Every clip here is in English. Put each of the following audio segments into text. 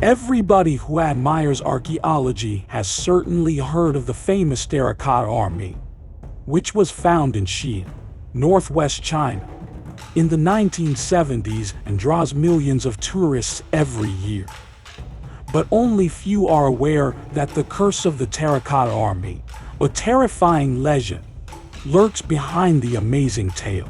Everybody who admires archaeology has certainly heard of the famous Terracotta Army, which was found in Xi'an, northwest China, in the 1970s and draws millions of tourists every year. But only few are aware that the curse of the Terracotta Army, a terrifying legend, lurks behind the amazing tale.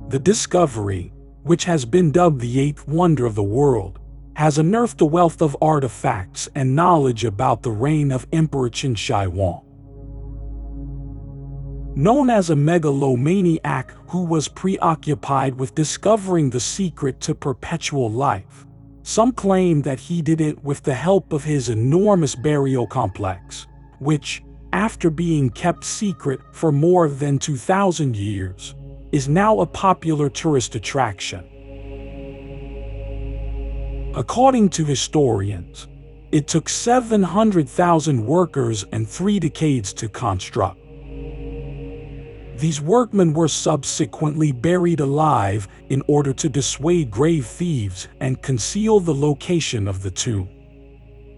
The discovery, which has been dubbed the eighth wonder of the world, has unearthed a wealth of artifacts and knowledge about the reign of Emperor Qin Huang. Known as a megalomaniac who was preoccupied with discovering the secret to perpetual life, some claim that he did it with the help of his enormous burial complex, which, after being kept secret for more than 2,000 years, is now a popular tourist attraction. According to historians, it took 700,000 workers and 3 decades to construct. These workmen were subsequently buried alive in order to dissuade grave thieves and conceal the location of the tomb.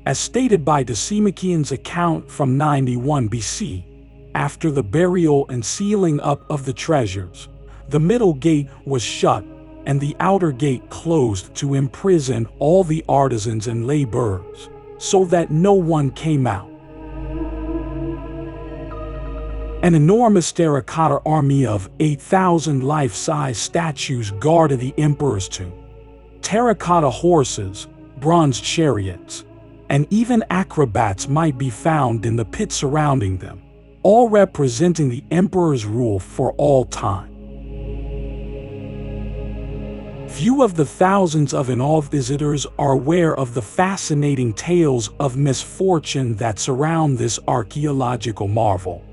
As stated by Decimician's account from 91 BC, after the burial and sealing up of the treasures, the middle gate was shut and the outer gate closed to imprison all the artisans and laborers, so that no one came out. An enormous terracotta army of 8,000 life-size statues guarded the emperor's tomb. Terracotta horses, bronze chariots, and even acrobats might be found in the pit surrounding them, all representing the emperor's rule for all time. Few of the thousands of in-awe visitors are aware of the fascinating tales of misfortune that surround this archaeological marvel.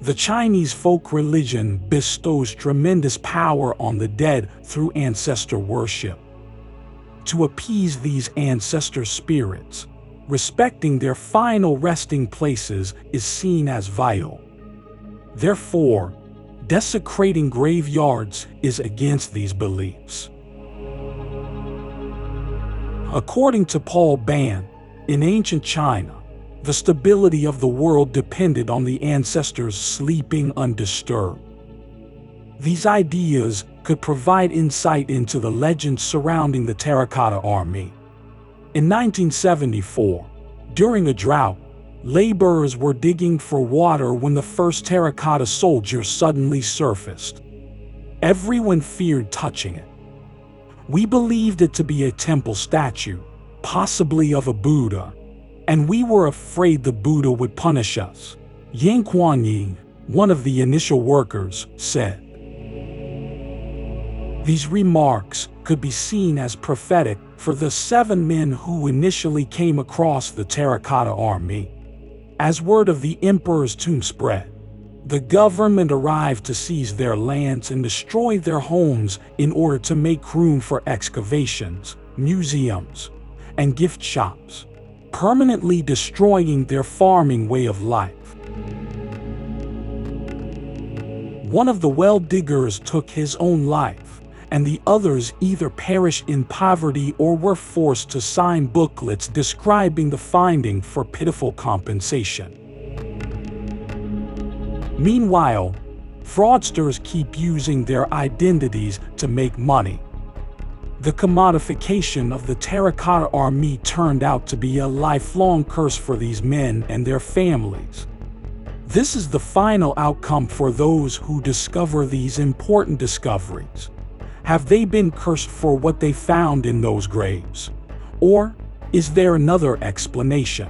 The Chinese folk religion bestows tremendous power on the dead through ancestor worship. To appease these ancestor spirits, respecting their final resting places is seen as vital. Therefore, desecrating graveyards is against these beliefs. According to Paul Ban, in ancient China, the stability of the world depended on the ancestors sleeping undisturbed. These ideas could provide insight into the legends surrounding the Terracotta Army. In 1974, during a drought, laborers were digging for water when the first terracotta soldier suddenly surfaced. Everyone feared touching it. We believed it to be a temple statue, possibly of a Buddha, and we were afraid the Buddha would punish us, Yang Kuan-Yi, one of the initial workers, said. These remarks could be seen as prophetic for the 7 men who initially came across the Terracotta Army. As word of the emperor's tomb spread, the government arrived to seize their lands and destroy their homes in order to make room for excavations, museums, and gift shops, permanently destroying their farming way of life. One of the well diggers took his own life, and the others either perished in poverty or were forced to sign booklets describing the finding for pitiful compensation. Meanwhile, fraudsters keep using their identities to make money. The commodification of the Terracotta Army turned out to be a lifelong curse for these men and their families. This is the final outcome for those who discover these important discoveries. Have they been cursed for what they found in those graves? Or is there another explanation?